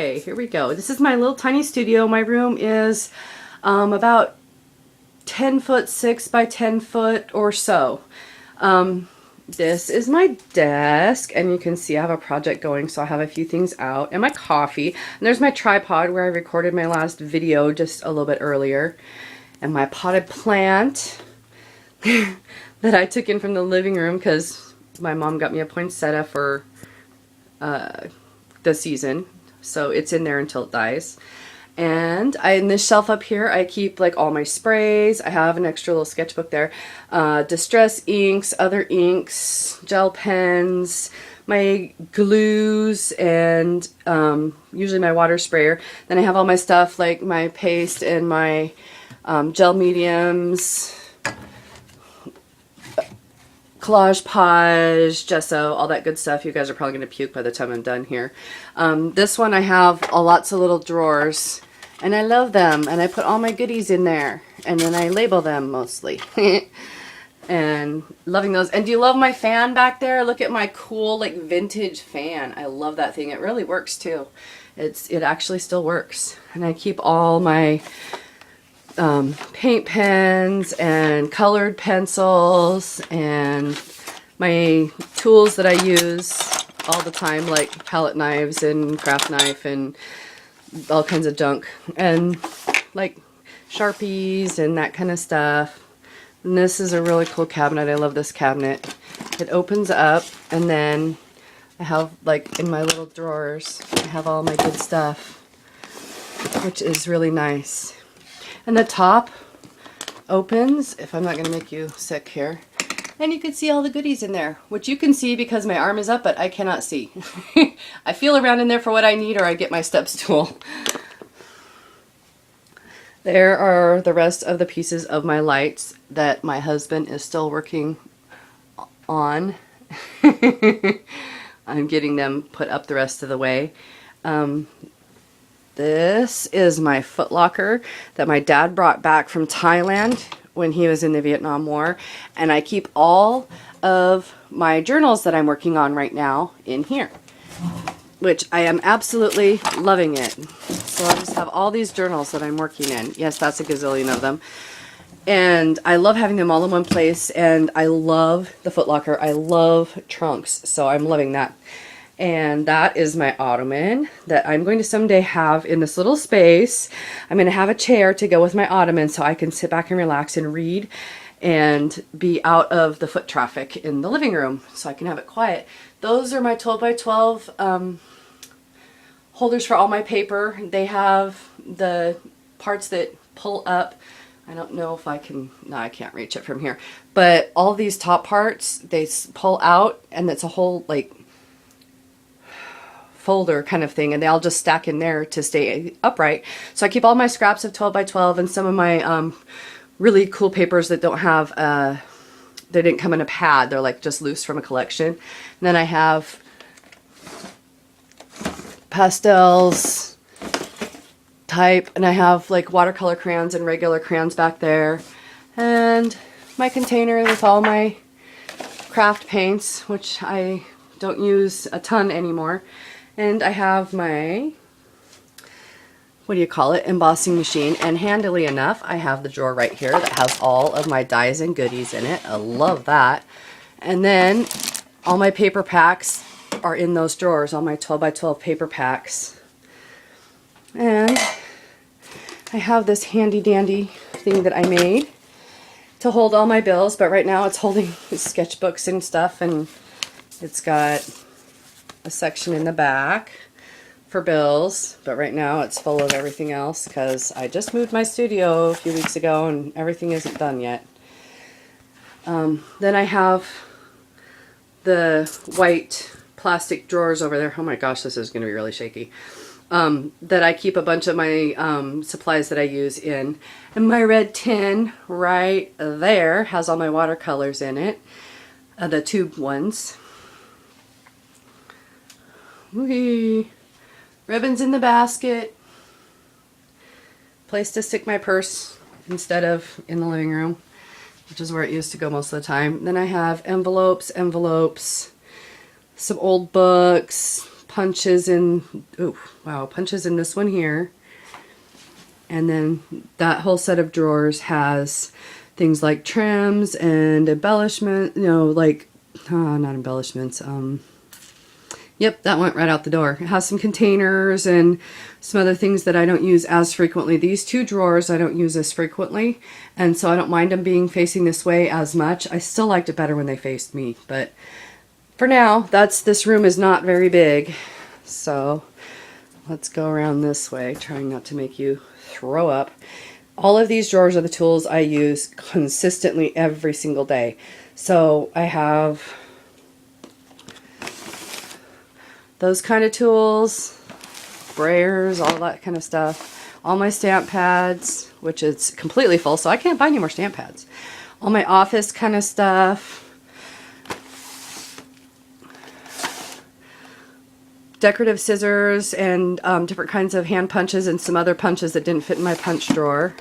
Okay, here we go. This is my little tiny studio. My room is about 10 foot 6 by 10 foot or so. This is my desk, and you can see I have a project going, so I have a few things out, and my coffee. And there's my tripod where I recorded my last video just a little bit earlier, and my potted plant that I took in from the living room because my mom got me a poinsettia for the season. So it's in there until it dies. And in this shelf up here, I keep like all my sprays. I have an extra little sketchbook there. Distress inks, other inks, gel pens, my glues, and usually my water sprayer. Then I have all my stuff like my paste and my gel mediums, collage page, gesso, all that good stuff. You guys are probably going to puke by the time I'm done here. This one I have lots of little drawers, and I love them, and I put all my goodies in there, and then I label them mostly. And loving those. And do you love my fan back there? Look at my cool like vintage fan. I love that thing. It really works too. It actually still works. And I keep all my paint pens and colored pencils and my tools that I use all the time, like palette knives and craft knife and all kinds of junk, and like Sharpies and that kind of stuff. And this is a really cool cabinet. I love this cabinet. It opens up, and then I have like in my little drawers, I have all my good stuff, which is really nice. And the top opens, if I'm not going to make you sick here, and you can see all the goodies in there, which you can see because my arm is up, but I cannot see. I feel around in there for what I need, or I get my step stool. There are the rest of the pieces of my lights that my husband is still working on. I'm getting them put up the rest of the way. This is my footlocker that my dad brought back from Thailand when he was in the Vietnam War, and I keep all of my journals that I'm working on right now in here, which I am absolutely loving it. So I just have all these journals that I'm working in. Yes, that's a gazillion of them. And I love having them all in one place, and I love the footlocker. I love trunks, so I'm loving that. And that is my ottoman that I'm going to someday have in this little space. I'm going to have a chair to go with my ottoman so I can sit back and relax and read and be out of the foot traffic in the living room so I can have it quiet. Those are my 12 by 12 holders for all my paper. They have the parts that pull up. I don't know if I can, no, I can't reach it from here. But all these top parts, they pull out, and it's a whole like folder kind of thing, and they all just stack in there to stay upright. So I keep all my scraps of 12 by 12 and some of my really cool papers that don't have, they didn't come in a pad. They're like just loose from a collection. And then I have pastels type, and I have like watercolor crayons and regular crayons back there, and my container with all my craft paints, which I don't use a ton anymore. And I have my, what do you call it, embossing machine. And handily enough, I have the drawer right here that has all of my dies and goodies in it. I love that. And then all my paper packs are in those drawers, all my 12 by 12 paper packs. And I have this handy dandy thing that I made to hold all my bills, but right now it's holding sketchbooks and stuff, and it's got a section in the back for bills, but right now it's full of everything else because I just moved my studio a few weeks ago and everything isn't done yet. Then I have the white plastic drawers over there. Oh my gosh, this is going to be really shaky. That I keep a bunch of my supplies that I use in. And my red tin right there has all my watercolors in it, the tube ones. Whee! Ribbons in the basket. Place to stick my purse instead of in the living room, which is where it used to go most of the time. Then I have envelopes, some old books, punches in, oh wow, punches in this one here. And then that whole set of drawers has things like trims and embellishment, you know, like, not embellishments, yep, that went right out the door. It has some containers and some other things that I don't use as frequently. These two drawers I don't use as frequently, and so I don't mind them being facing this way as much. I still liked it better when they faced me, but for now, this room is not very big. So let's go around this way, trying not to make you throw up. All of these drawers are the tools I use consistently every single day. So I have those kind of tools, sprayers, all that kind of stuff. All my stamp pads, which is completely full, so I can't buy any more stamp pads. All my office kind of stuff. Decorative scissors and different kinds of hand punches and some other punches that didn't fit in my punch drawer.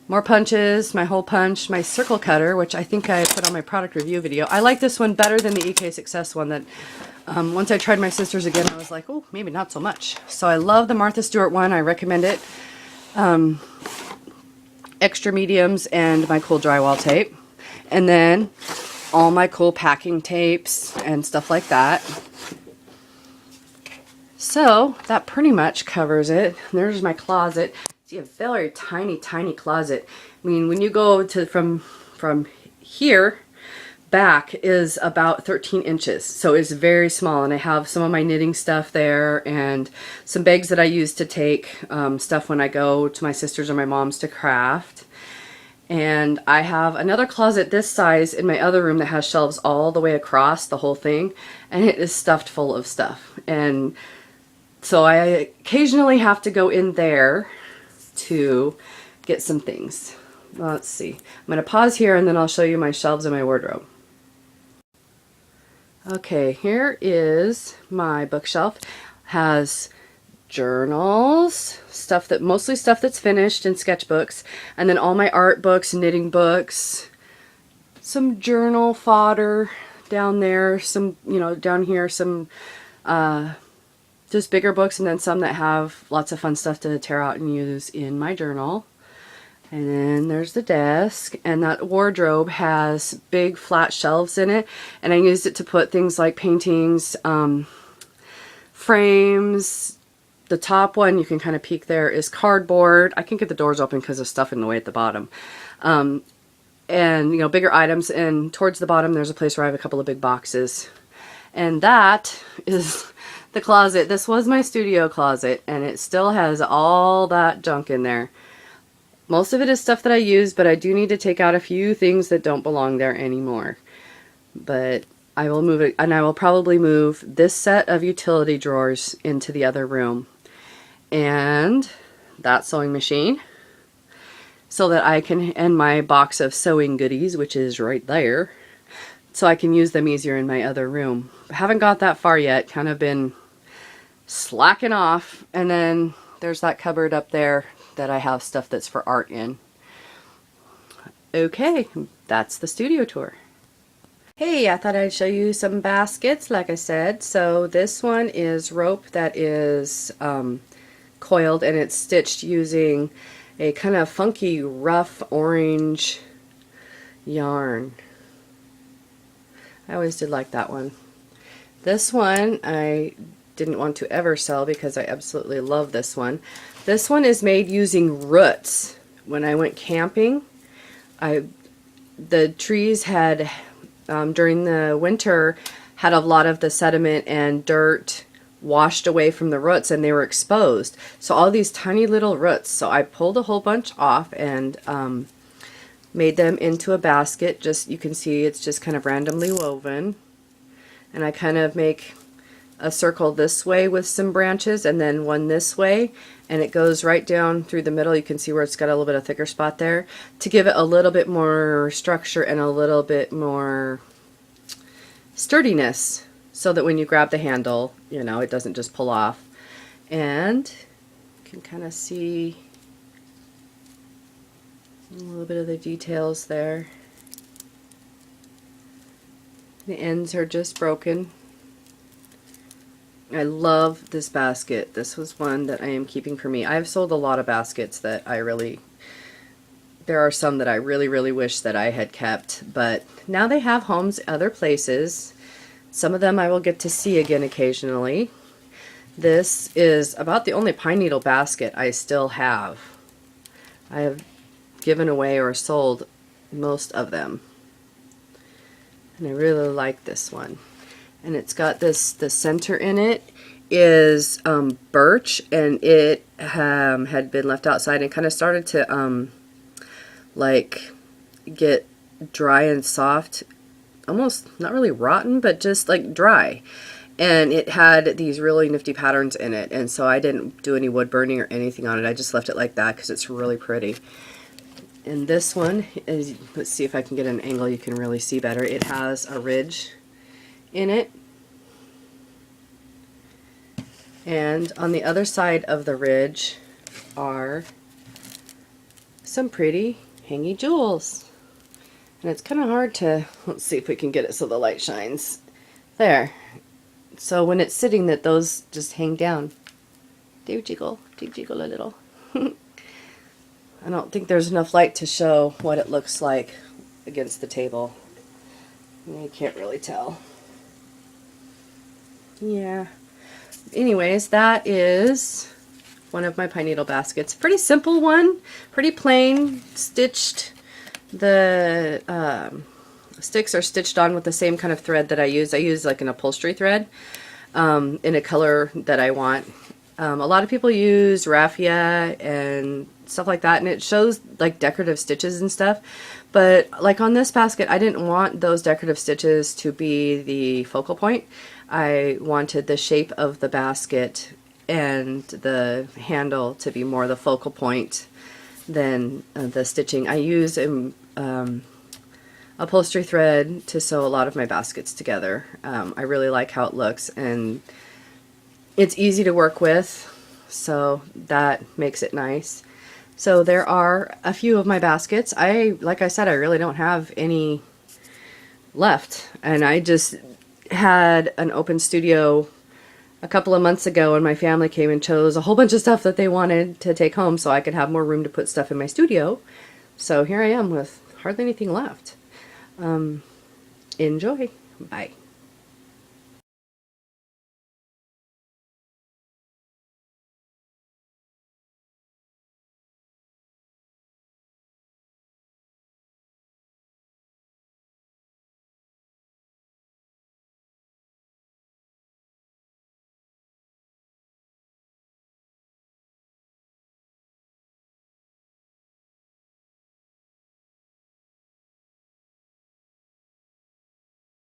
More punches, my hole punch, my circle cutter, which I think I put on my product review video. I like this one better than the EK Success one that once I tried my sister's again, I was like, oh, maybe not so much. So I love the Martha Stewart one. I recommend it. Extra mediums and my cool drywall tape. And then all my cool packing tapes and stuff like that. So that pretty much covers it. There's my closet. See, a very tiny, tiny closet. I mean, when you go to from here back is about 13 inches, so it's very small, and I have some of my knitting stuff there and some bags that I use to take stuff when I go to my sister's or my mom's to craft. And I have another closet this size in my other room that has shelves all the way across the whole thing, and it is stuffed full of stuff. And so I occasionally have to go in there to get some things. Well, let's see. I'm going to pause here and then I'll show you my shelves and my wardrobe. Okay, here is my bookshelf. Has journals, mostly stuff that's finished, and sketchbooks, and then all my art books, knitting books, some journal fodder down there, some, you know, down here, some just bigger books, and then some that have lots of fun stuff to tear out and use in my journal. And then there's the desk, and that wardrobe has big flat shelves in it, and I used it to put things like paintings, frames. The top one, you can kind of peek there, is cardboard. I can get the doors open because there's stuff in the way at the bottom. And, you know, bigger items, and towards the bottom there's a place where I have a couple of big boxes. And that is the closet. This was my studio closet, and it still has all that junk in there. Most of it is stuff that I use, but I do need to take out a few things that don't belong there anymore. But I will move it, and I will probably move this set of utility drawers into the other room. And that sewing machine, so that I can, and my box of sewing goodies, which is right there, so I can use them easier in my other room. I haven't got that far yet, kind of been slacking off. And then there's that cupboard up there that I have stuff that's for art in. Okay, that's the studio tour. Hey, I thought I'd show you some baskets, like I said. So this one is rope that is coiled, and it's stitched using a kind of funky, rough orange yarn. I always did like that one. This one I didn't want to ever sell because I absolutely love this one. This one is made using roots. When I went camping, the trees had, during the winter, had a lot of the sediment and dirt washed away from the roots, and they were exposed. So all these tiny little roots. So I pulled a whole bunch off and made them into a basket. Just, you can see it's just kind of randomly woven. And I kind of make a circle this way with some branches, and then one this way, and it goes right down through the middle. You can see where it's got a little bit of thicker spot there to give it a little bit more structure and a little bit more sturdiness, so that when you grab the handle, you know, it doesn't just pull off. And you can kind of see a little bit of the details there. The ends are just broken. I love this basket. This was one that I am keeping for me. I've sold a lot of baskets that there are some that I really wish that I had kept, but now they have homes other places. Some of them I will get to see again occasionally. This is about the only pine needle basket I still have. I have given away or sold most of them. And I really like this one. And it's got this, the center in it is birch, and it had been left outside and kind of started to like get dry and soft, almost not really rotten, but just like dry. And it had these really nifty patterns in it, and so I didn't do any wood burning or anything on it. I just left it like that because it's really pretty. And this one is, let's see if I can get an angle you can really see better. It has a ridge in it, and on the other side of the ridge are some pretty hangy jewels. And it's kind of hard to, let's see if we can get it so the light shines. There. So when it's sitting, that those just hang down. They jiggle a little. I don't think there's enough light to show what it looks like against the table. You can't really tell. Yeah. Anyways, that is one of my pine needle baskets. Pretty simple one. Pretty plain, stitched. The sticks are stitched on with the same kind of thread that I use. I use like an upholstery thread in a color that I want. A lot of people use raffia and stuff like that, and it shows like decorative stitches and stuff. But like on this basket, I didn't want those decorative stitches to be the focal point. I wanted the shape of the basket and the handle to be more the focal point than the stitching. I use upholstery thread to sew a lot of my baskets together. I really like how it looks, and it's easy to work with, so that makes it nice. So there are a few of my baskets. Like I said, I really don't have any left, and I just had an open studio a couple of months ago, and my family came and chose a whole bunch of stuff that they wanted to take home so I could have more room to put stuff in my studio. So here I am with hardly anything left. Enjoy. Bye.